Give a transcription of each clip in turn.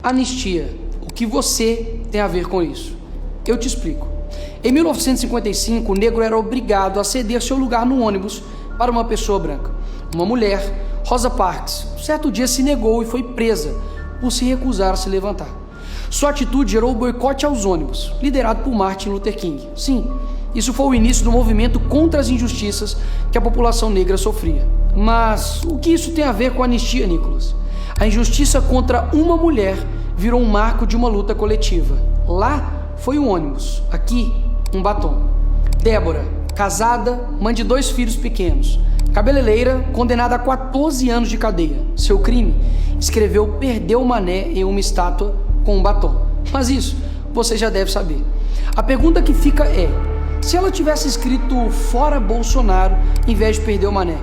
Anistia. O que você tem a ver com isso? Eu te explico. Em 1955, o negro era obrigado a ceder seu lugar no ônibus para uma pessoa branca. Uma mulher, Rosa Parks, certo dia se negou e foi presa por se recusar a se levantar. Sua atitude gerou o boicote aos ônibus, liderado por Martin Luther King. Sim, isso foi o início do movimento contra as injustiças que a população negra sofria. Mas o que isso tem a ver com a anistia, Nicolas? A injustiça contra uma mulher virou um marco de uma luta coletiva. Lá foi um ônibus, aqui um batom. Débora, casada, mãe de 2 filhos pequenos, cabeleireira, condenada a 14 anos de cadeia. Seu crime? Escreveu "Perdeu o Mané" em uma estátua com um batom. Mas isso você já deve saber. A pergunta que fica é: se ela tivesse escrito "Fora Bolsonaro" em vez de "Perdeu o Mané",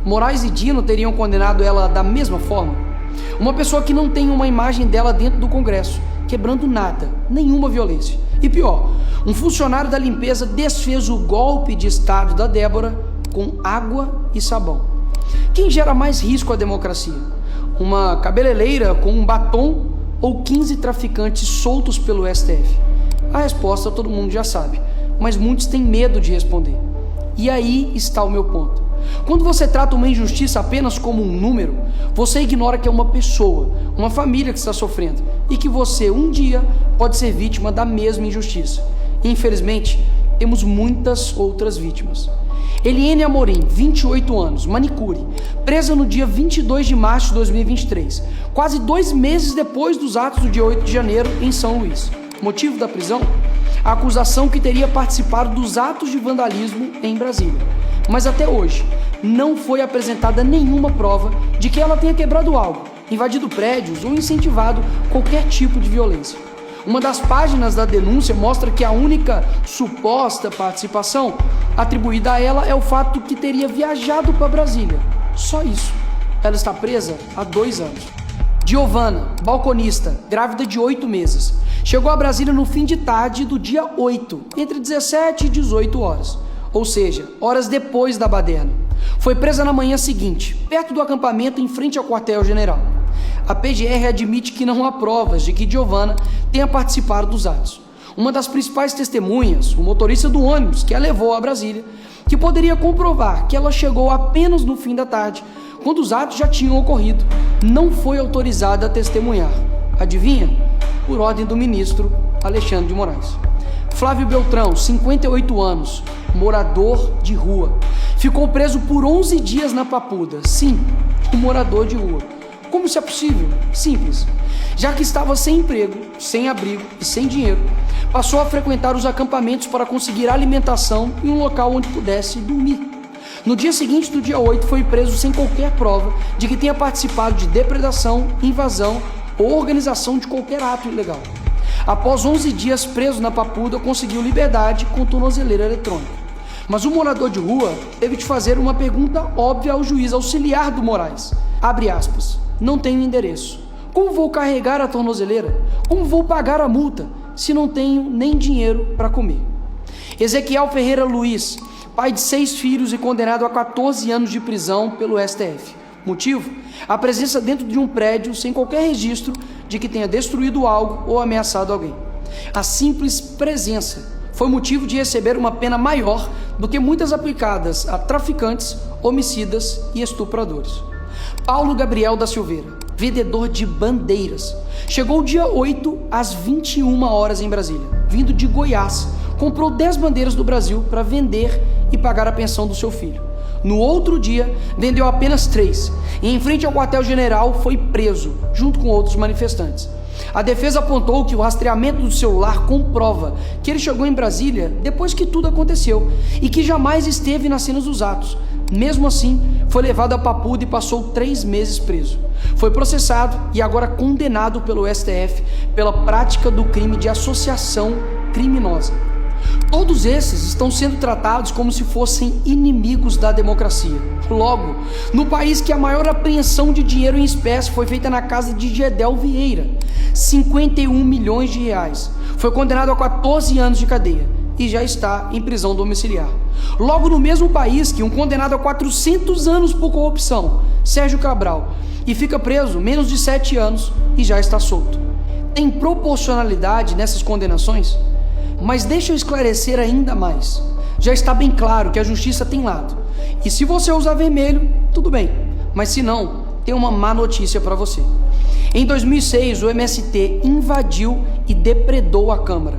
Moraes e Dino teriam condenado ela da mesma forma? Uma pessoa que não tem uma imagem dela dentro do Congresso, quebrando nada, nenhuma violência. E pior, um funcionário da limpeza desfez o golpe de Estado da Débora com água e sabão. Quem gera mais risco à democracia? Uma cabeleireira com um batom ou 15 traficantes soltos pelo STF? A resposta todo mundo já sabe, mas muitos têm medo de responder. E aí está o meu ponto. Quando você trata uma injustiça apenas como um número, você ignora que é uma pessoa, uma família que está sofrendo e que você um dia pode ser vítima da mesma injustiça. Infelizmente, temos muitas outras vítimas. Eliene Amorim, 28 anos, manicure, presa no dia 22 de março de 2023, quase 2 meses depois dos atos do dia 8 de janeiro em São Luís. Motivo da prisão? A acusação que teria participado dos atos de vandalismo em Brasília. Mas até hoje, não foi apresentada nenhuma prova de que ela tenha quebrado algo, invadido prédios ou incentivado qualquer tipo de violência. Uma das páginas da denúncia mostra que a única suposta participação atribuída a ela é o fato que teria viajado para Brasília. Só isso. Ela está presa há 2 anos. Giovana, balconista, grávida de 8 meses, chegou a Brasília no fim de tarde do dia 8, entre 17 e 18 horas. Ou seja, horas depois da baderna. Foi presa na manhã seguinte, perto do acampamento em frente ao quartel-general. A PGR admite que não há provas de que Giovana tenha participado dos atos. Uma das principais testemunhas, o motorista do ônibus que a levou a Brasília, que poderia comprovar que ela chegou apenas no fim da tarde, quando os atos já tinham ocorrido, não foi autorizada a testemunhar. Adivinha? Por ordem do ministro Alexandre de Moraes. Flávio Beltrão, 58 anos, morador de rua. Ficou preso por 11 dias na Papuda. Sim, um morador de rua. Como isso é possível? Simples. Já que estava sem emprego, sem abrigo e sem dinheiro, passou a frequentar os acampamentos para conseguir alimentação em um local onde pudesse dormir. No dia seguinte do dia 8, foi preso sem qualquer prova de que tenha participado de depredação, invasão ou organização de qualquer ato ilegal. Após 11 dias preso na Papuda, conseguiu liberdade com tornozeleira eletrônica. Mas o morador de rua teve de fazer uma pergunta óbvia ao juiz auxiliar do Moraes. Abre aspas. Não tenho endereço. Como vou carregar a tornozeleira? Como vou pagar a multa se não tenho nem dinheiro para comer? Ezequiel Ferreira Luiz, pai de 6 filhos e condenado a 14 anos de prisão pelo STF. Motivo? A presença dentro de um prédio sem qualquer registro de que tenha destruído algo ou ameaçado alguém. A simples presença foi motivo de receber uma pena maior do que muitas aplicadas a traficantes, homicidas e estupradores. Paulo Gabriel da Silveira, vendedor de bandeiras, chegou dia 8 às 21 horas em Brasília, vindo de Goiás, comprou 10 bandeiras do Brasil para vender e pagar a pensão do seu filho. No outro dia, vendeu apenas 3 e em frente ao quartel-general foi preso, junto com outros manifestantes. A defesa apontou que o rastreamento do celular comprova que ele chegou em Brasília depois que tudo aconteceu e que jamais esteve nas cenas dos atos. Mesmo assim, foi levado a Papuda e passou 3 meses preso. Foi processado e agora condenado pelo STF pela prática do crime de associação criminosa. Todos esses estão sendo tratados como se fossem inimigos da democracia. Logo, no país que a maior apreensão de dinheiro em espécie foi feita na casa de Gedel Vieira, 51 milhões de reais, foi condenado a 14 anos de cadeia e já está em prisão domiciliar. Logo no mesmo país que um condenado a 400 anos por corrupção, Sérgio Cabral, e fica preso menos de 7 anos e já está solto. Tem proporcionalidade nessas condenações? Mas deixa eu esclarecer ainda mais. Já está bem claro que a justiça tem lado. E se você usar vermelho, tudo bem. Mas se não, tem uma má notícia para você. Em 2006, o MST invadiu e depredou a Câmara.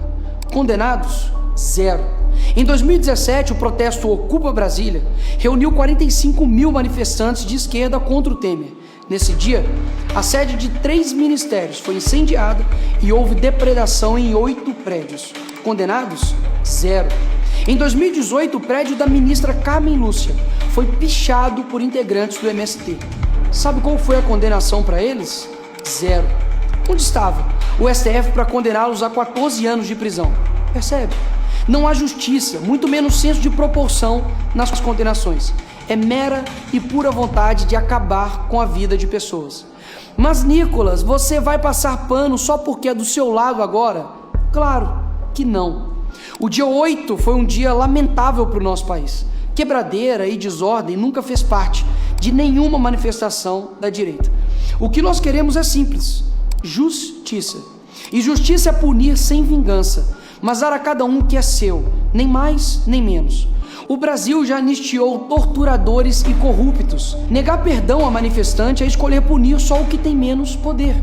Condenados? 0. Em 2017, o protesto Ocupa Brasília reuniu 45 mil manifestantes de esquerda contra o Temer. Nesse dia, a sede de 3 ministérios foi incendiada e houve depredação em 8 prédios. Condenados? 0. Em 2018, o prédio da ministra Carmen Lúcia foi pichado por integrantes do MST. Sabe qual foi a condenação para eles? 0. Onde estava o STF para condená-los a 14 anos de prisão? Percebe? Não há justiça, muito menos senso de proporção nas condenações. É mera e pura vontade de acabar com a vida de pessoas. Mas, Nicolas, você vai passar pano só porque é do seu lado agora? Claro que não. O dia 8 foi um dia lamentável para o nosso país. Quebradeira e desordem nunca fez parte de nenhuma manifestação da direita. O que nós queremos é simples: justiça. E justiça é punir sem vingança, mas dar a cada um o que é seu, nem mais nem menos. O Brasil já anistiou torturadores e corruptos. Negar perdão a manifestante é escolher punir só o que tem menos poder.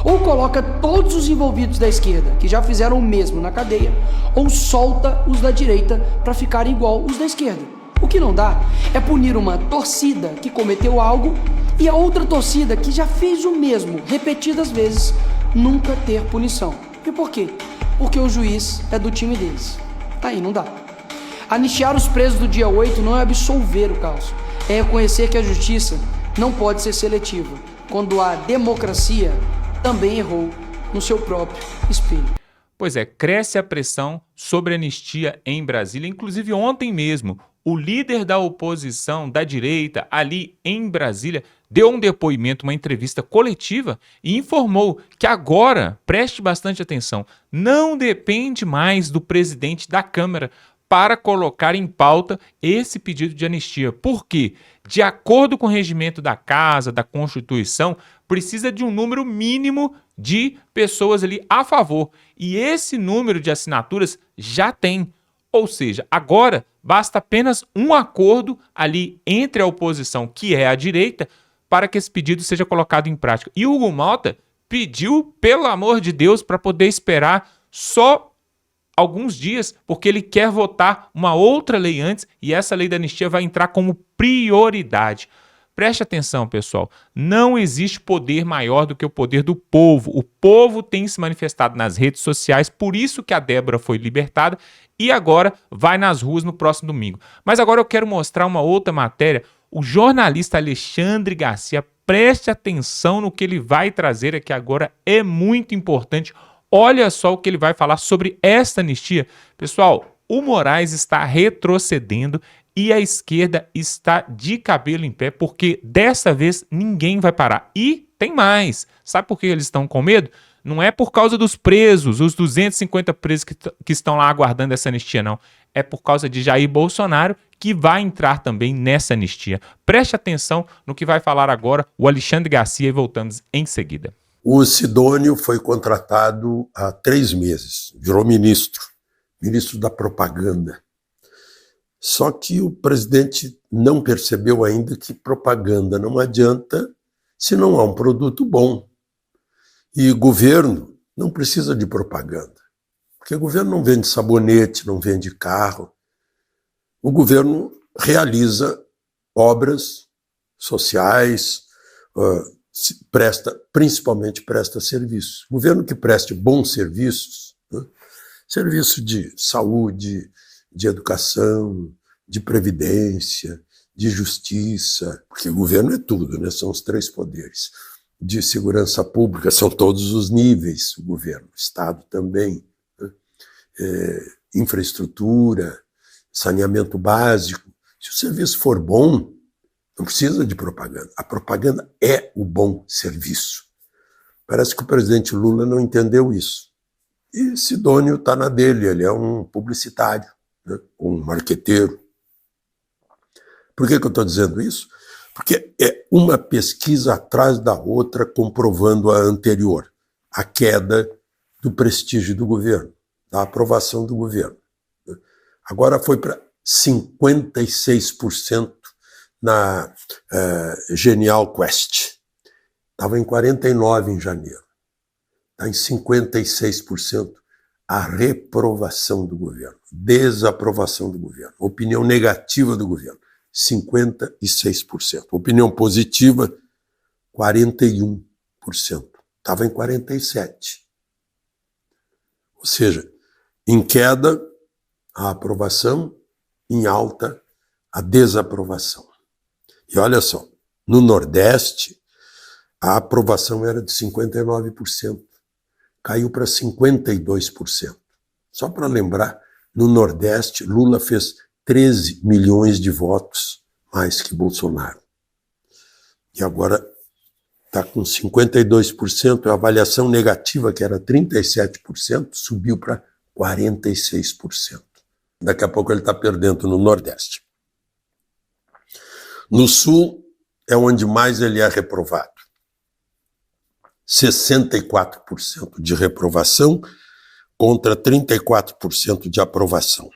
Ou coloca todos os envolvidos da esquerda, que já fizeram o mesmo, na cadeia, ou solta os da direita para ficarem igual os da esquerda. O que não dá é punir uma torcida que cometeu algo e a outra torcida que já fez o mesmo repetidas vezes nunca ter punição. E por quê? Porque o juiz é do time deles. Aí não dá. Anistiar os presos do dia 8 não é absolver o caos, é reconhecer que a justiça não pode ser seletiva, quando a democracia também errou no seu próprio espelho. Pois é, cresce a pressão sobre a anistia em Brasília. Inclusive ontem mesmo, o líder da oposição da direita ali em Brasília deu um depoimento, uma entrevista coletiva e informou que agora, preste bastante atenção, não depende mais do presidente da Câmara para colocar em pauta esse pedido de anistia. Por quê? De acordo com o regimento da Casa, da Constituição, precisa de um número mínimo de pessoas ali a favor. E esse número de assinaturas já tem. Ou seja, agora basta apenas um acordo ali entre a oposição, que é a direita, para que esse pedido seja colocado em prática. E o Hugo Malta pediu, pelo amor de Deus, para poder esperar só alguns dias, porque ele quer votar uma outra lei antes e essa lei da anistia vai entrar como prioridade. Preste atenção, pessoal, não existe poder maior do que o poder do povo. O povo tem se manifestado nas redes sociais, por isso que a Débora foi libertada e agora vai nas ruas no próximo domingo. Mas agora eu quero mostrar uma outra matéria. O jornalista Alexandre Garcia, preste atenção no que ele vai trazer aqui agora, é muito importante. Olha só o que ele vai falar sobre esta anistia. Pessoal, o Moraes está retrocedendo e a esquerda está de cabelo em pé, porque dessa vez ninguém vai parar. E tem mais. Sabe por que eles estão com medo? Não é por causa dos presos, os 250 presos que estão lá aguardando essa anistia, não. É por causa de Jair Bolsonaro, que vai entrar também nessa anistia. Preste atenção no que vai falar agora o Alexandre Garcia e voltamos em seguida. O Sidônio foi contratado há 3 meses, virou ministro da propaganda. Só que o presidente não percebeu ainda que propaganda não adianta se não há um produto bom. E governo não precisa de propaganda, porque o governo não vende sabonete, não vende carro. O governo realiza obras sociais, principalmente presta serviço. O governo que preste bons serviços, né? Serviço de saúde, de educação, de previdência, de justiça, porque o governo é tudo, né? São os 3 poderes. De segurança pública, são todos os níveis, o governo, o Estado também, né? Infraestrutura, saneamento básico. Se o serviço for bom, não precisa de propaganda. A propaganda é o bom serviço. Parece que o presidente Lula não entendeu isso. E Sidônio está na dele, ele é um publicitário, né? Um marqueteiro. Por que eu estou dizendo isso? Porque é uma pesquisa atrás da outra comprovando a anterior. A queda do prestígio do governo, da aprovação do governo. Agora foi para 56% na Genial Quest. Estava em 49% em janeiro. Está em 56% a reprovação do governo, desaprovação do governo, opinião negativa do governo, 56%. Opinião positiva, 41%. Estava em 47%. Ou seja, em queda a aprovação, em alta a desaprovação. E olha só, no Nordeste, a aprovação era de 59%, caiu para 52%. Só para lembrar, no Nordeste, Lula fez 13 milhões de votos mais que Bolsonaro. E agora está com 52%, a avaliação negativa, que era 37%, subiu para 46%. Daqui a pouco ele está perdendo no Nordeste. No Sul é onde mais ele é reprovado. 64% de reprovação contra 34% de aprovação.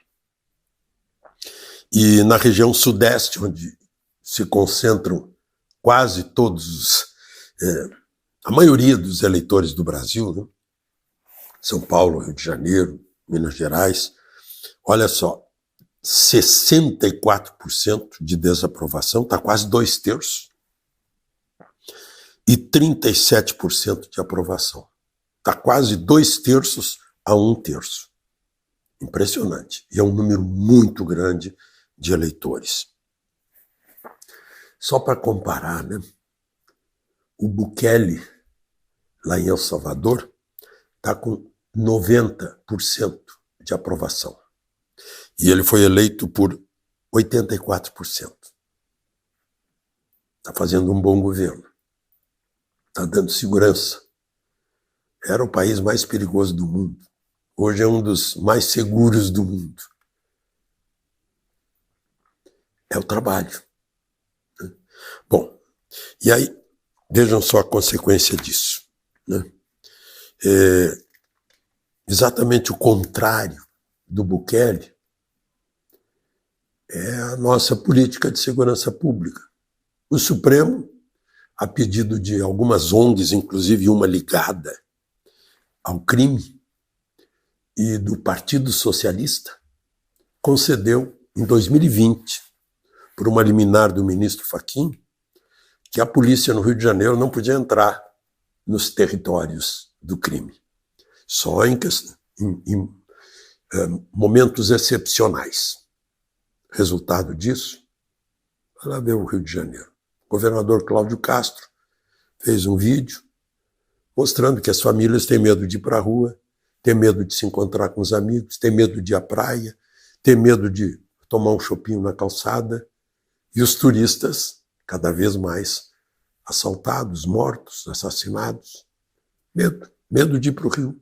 E na região Sudeste, onde se concentram quase todos, a maioria dos eleitores do Brasil, né? São Paulo, Rio de Janeiro, Minas Gerais, olha só, 64% de desaprovação, está quase 2/3, e 37% de aprovação. Está quase 2/3 a 1/3. Impressionante. E é um número muito grande de eleitores. Só para comparar, né? O Bukele, lá em El Salvador, está com 90% de aprovação. E ele foi eleito por 84%. Está fazendo um bom governo. Está dando segurança. Era o país mais perigoso do mundo. Hoje é um dos mais seguros do mundo. É o trabalho. Bom, e aí, vejam só a consequência disso, né? Exatamente o contrário do Bukele é a nossa política de segurança pública. O Supremo, a pedido de algumas ONGs, inclusive uma ligada ao crime, e do Partido Socialista, concedeu, em 2020, por uma liminar do ministro Fachin, que a polícia no Rio de Janeiro não podia entrar nos territórios do crime, só em momentos excepcionais. Resultado disso, vai lá ver o Rio de Janeiro. O governador Cláudio Castro fez um vídeo mostrando que as famílias têm medo de ir para a rua, têm medo de se encontrar com os amigos, têm medo de ir à praia, têm medo de tomar um chopinho na calçada, e os turistas, cada vez mais assaltados, mortos, assassinados. Medo de ir para o Rio.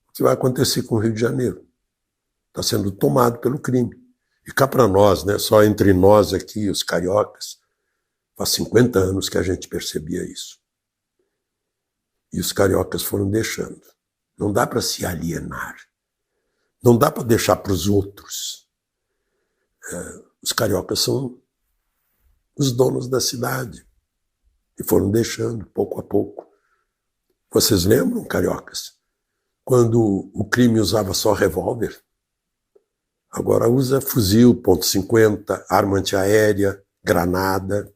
O que vai acontecer com o Rio de Janeiro? Está sendo tomado pelo crime. E cá para nós, né, só entre nós aqui, os cariocas, faz 50 anos que a gente percebia isso. E os cariocas foram deixando. Não dá para se alienar. Não dá para deixar para os outros. Os cariocas são os donos da cidade. E foram deixando, pouco a pouco. Vocês lembram, cariocas? Quando o crime usava só revólver? Agora usa fuzil, .50, arma antiaérea, granada,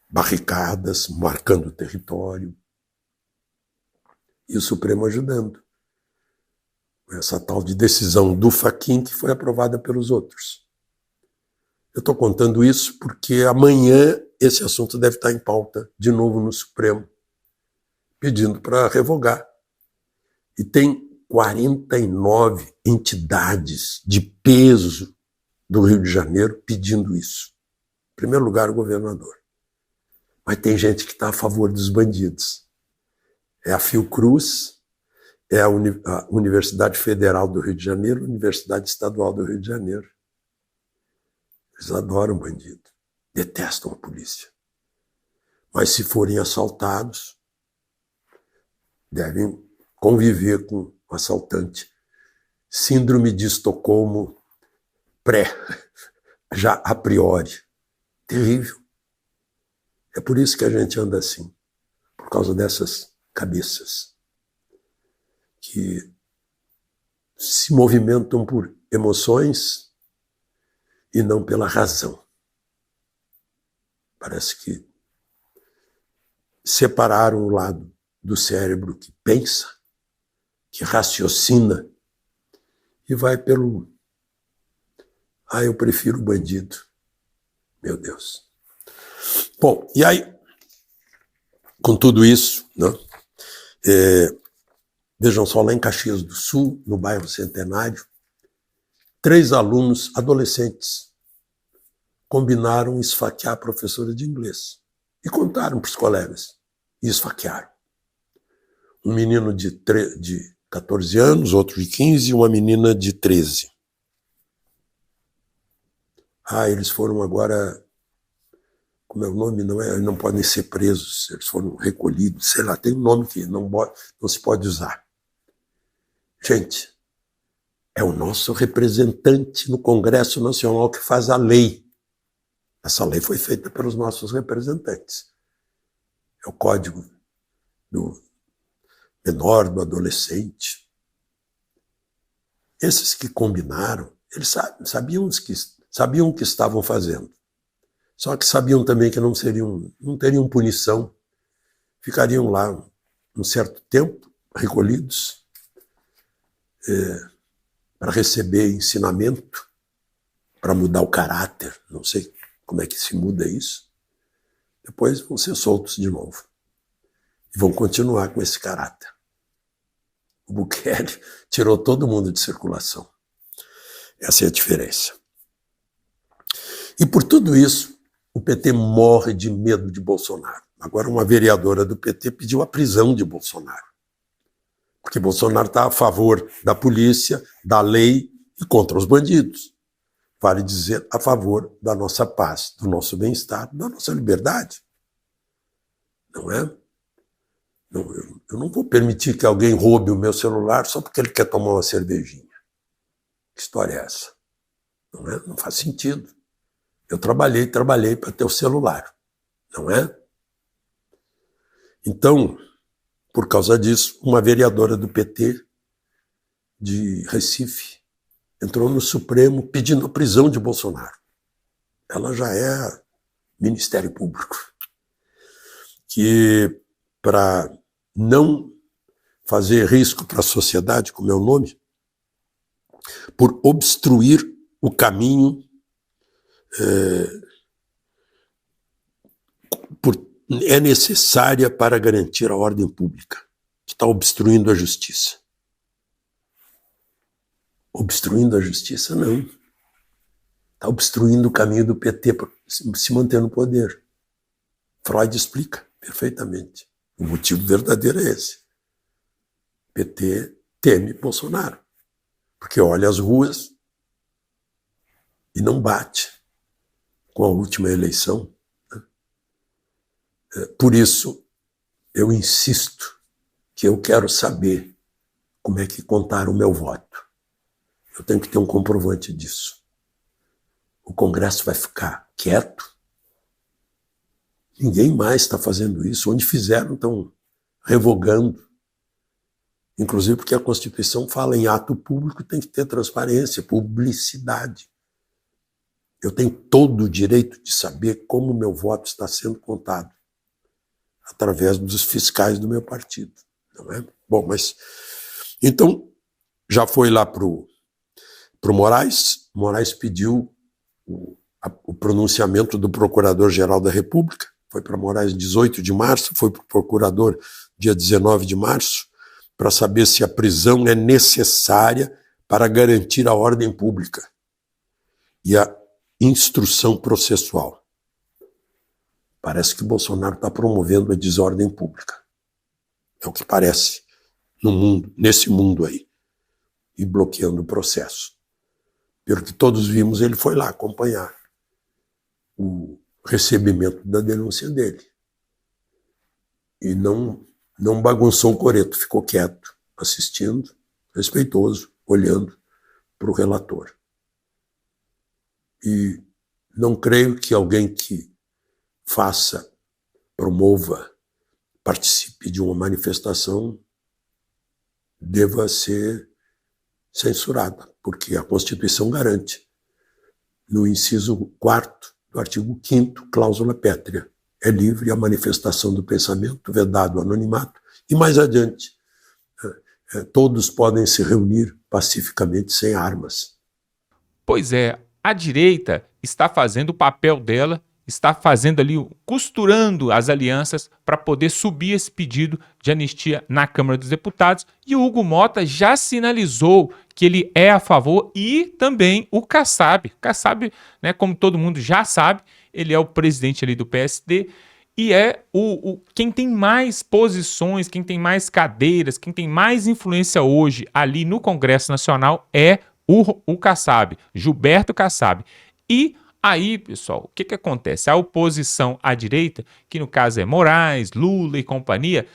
barricadas, marcando o território. E o Supremo ajudando. Essa tal de decisão do Fachin que foi aprovada pelos outros. Eu estou contando isso porque amanhã esse assunto deve estar em pauta de novo no Supremo, pedindo para revogar. E tem 49 entidades de peso do Rio de Janeiro pedindo isso. Em primeiro lugar, o governador. Mas tem gente que está a favor dos bandidos. É a Fiocruz, é a Universidade Federal do Rio de Janeiro, a Universidade Estadual do Rio de Janeiro. Eles adoram bandido, detestam a polícia. Mas se forem assaltados, devem conviver com um assaltante. Síndrome de Estocolmo já a priori. Terrível. É por isso que a gente anda assim, por causa dessas cabeças que se movimentam por emoções e não pela razão. Parece que separaram o lado do cérebro que pensa, que raciocina, e vai pelo... eu prefiro o bandido. Meu Deus. Bom, e aí, com tudo isso, né, vejam só, lá em Caxias do Sul, no bairro Centenário, 3 alunos adolescentes combinaram esfaquear a professora de inglês. E contaram para os colegas. E esfaquearam. Um menino de 14 anos, outro de 15 e uma menina de 13. Eles foram agora... Como é o nome? Não podem ser presos, eles foram recolhidos, sei lá, tem um nome que não se pode usar. Gente, é o nosso representante no Congresso Nacional que faz a lei. Essa lei foi feita pelos nossos representantes. É o Código do Menor, do Adolescente. Esses que combinaram, eles sabiam o que estavam fazendo. Só que sabiam também que não teriam punição, ficariam lá um certo tempo, recolhidos, para receber ensinamento, para mudar o caráter, não sei como é que se muda isso. Depois vão ser soltos de novo. E vão continuar com esse caráter. O Bukele tirou todo mundo de circulação. Essa é a diferença. E por tudo isso, o PT morre de medo de Bolsonaro. Agora uma vereadora do PT pediu a prisão de Bolsonaro. Porque Bolsonaro está a favor da polícia, da lei e contra os bandidos. Vale dizer, a favor da nossa paz, do nosso bem-estar, da nossa liberdade. Não é? Eu não vou permitir que alguém roube o meu celular só porque ele quer tomar uma cervejinha. Que história é essa? Não é? Não faz sentido. Eu trabalhei para ter o celular, não é? Então, por causa disso, uma vereadora do PT de Recife entrou no Supremo pedindo a prisão de Bolsonaro. Ela já é Ministério Público. Que, para não fazer risco para a sociedade, como é o nome, por obstruir o caminho é necessária para garantir a ordem pública, que está obstruindo a justiça. Obstruindo a justiça, não. Está obstruindo o caminho do PT para se manter no poder. Freud explica perfeitamente. O motivo verdadeiro é esse. O PT teme Bolsonaro, porque olha as ruas e não bate com a última eleição. Por isso, eu insisto que eu quero saber como é que contaram o meu voto. Eu tenho que ter um comprovante disso. O Congresso vai ficar quieto? Ninguém mais está fazendo isso. Onde fizeram, estão revogando. Inclusive porque a Constituição fala em ato público, tem que ter transparência, publicidade. Eu tenho todo o direito de saber como o meu voto está sendo contado, através dos fiscais do meu partido, não é? Bom, mas... Então, já foi lá para o Moraes. Moraes pediu o pronunciamento do Procurador-Geral da República. Foi para Moraes 18 de março, foi para o Procurador dia 19 de março, para saber se a prisão é necessária para garantir a ordem pública e a instrução processual. Parece que Bolsonaro está promovendo a desordem pública. É o que parece no mundo, nesse mundo aí, e bloqueando o processo. Pelo que todos vimos, ele foi lá acompanhar o recebimento da denúncia dele. E não bagunçou o coreto, ficou quieto. assistindo, respeitoso, olhando para o relator. E não creio que alguém que faça, promova, participe de uma manifestação deva ser censurada, porque a Constituição garante, no inciso 4º do artigo 5º, cláusula pétrea, é livre a manifestação do pensamento, vedado o anonimato, e mais adiante, todos podem se reunir pacificamente sem armas. Pois é, a direita está fazendo o papel dela, está fazendo ali, costurando as alianças para poder subir esse pedido de anistia na Câmara dos Deputados, e o Hugo Mota já sinalizou que ele é a favor, e também o Kassab. Kassab, né, como todo mundo já sabe, ele é o presidente ali do PSD, e é quem tem mais posições, quem tem mais cadeiras, quem tem mais influência hoje ali no Congresso Nacional é o Kassab, Gilberto Kassab. E aí, pessoal, o que acontece? A oposição à direita, que no caso é Moraes, Lula e companhia,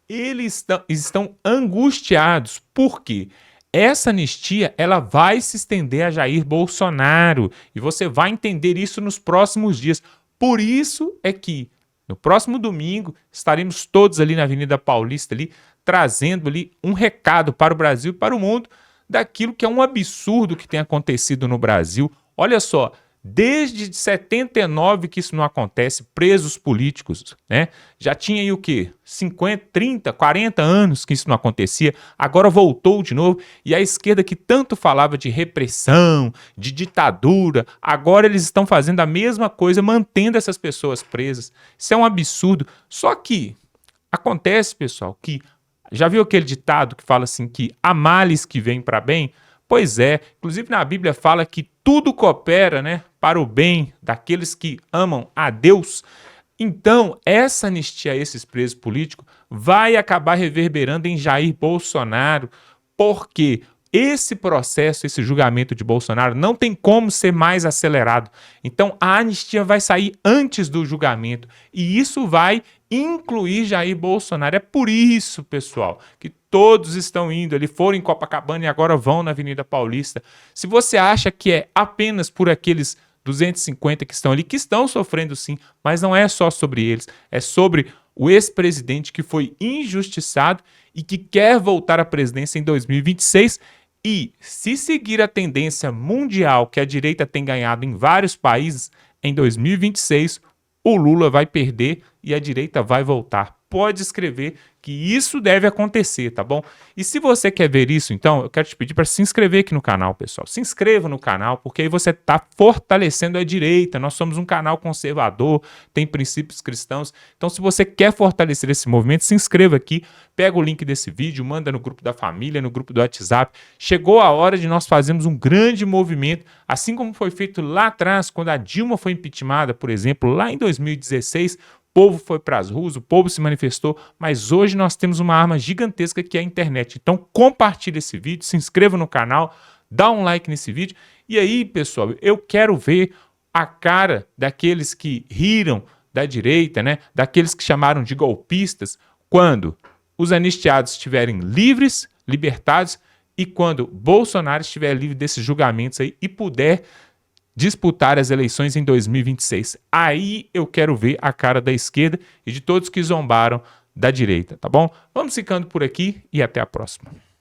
eles estão angustiados. Por quê? Essa anistia ela vai se estender a Jair Bolsonaro, e você vai entender isso nos próximos dias. Por isso é que no próximo domingo estaremos todos ali na Avenida Paulista, ali, trazendo ali um recado para o Brasil e para o mundo daquilo que é um absurdo que tem acontecido no Brasil. Olha só, desde 79 que isso não acontece, presos políticos, né? Já tinha aí o quê? 50, 30, 40 anos que isso não acontecia, agora voltou de novo, e a esquerda que tanto falava de repressão, de ditadura, agora eles estão fazendo a mesma coisa, mantendo essas pessoas presas. Isso é um absurdo. Só que acontece, pessoal, que já viu aquele ditado que fala assim que há males que vêm para bem? Pois é, inclusive na Bíblia fala que tudo coopera, né, para o bem daqueles que amam a Deus. Então, essa anistia a esses presos políticos vai acabar reverberando em Jair Bolsonaro, porque esse processo, esse julgamento de Bolsonaro não tem como ser mais acelerado. Então, a anistia vai sair antes do julgamento, e isso vai incluir Jair Bolsonaro. É por isso, pessoal, que todos estão indo, ali foram em Copacabana e agora vão na Avenida Paulista. Se você acha que é apenas por aqueles 250 que estão ali, que estão sofrendo sim, mas não é só sobre eles, é sobre o ex-presidente que foi injustiçado e que quer voltar à presidência em 2026, e se seguir a tendência mundial que a direita tem ganhado em vários países, em 2026 o Lula vai perder e a direita vai voltar. Pode escrever que isso deve acontecer, tá bom? E se você quer ver isso, então, eu quero te pedir para se inscrever aqui no canal, pessoal. Se inscreva no canal, porque aí você está fortalecendo a direita. Nós somos um canal conservador, tem princípios cristãos. Então, se você quer fortalecer esse movimento, se inscreva aqui, pega o link desse vídeo, manda no grupo da família, no grupo do WhatsApp. Chegou a hora de nós fazermos um grande movimento, assim como foi feito lá atrás, quando a Dilma foi impeachmentada, por exemplo, lá em 2016, o povo foi para as ruas, o povo se manifestou, mas hoje nós temos uma arma gigantesca que é a internet. Então compartilhe esse vídeo, se inscreva no canal, dá um like nesse vídeo. E aí, pessoal, eu quero ver a cara daqueles que riram da direita, né? Daqueles que chamaram de golpistas, quando os anistiados estiverem livres, libertados, e quando Bolsonaro estiver livre desses julgamentos aí e puder disputar as eleições em 2026. Aí eu quero ver a cara da esquerda e de todos que zombaram da direita, tá bom? Vamos ficando por aqui e até a próxima.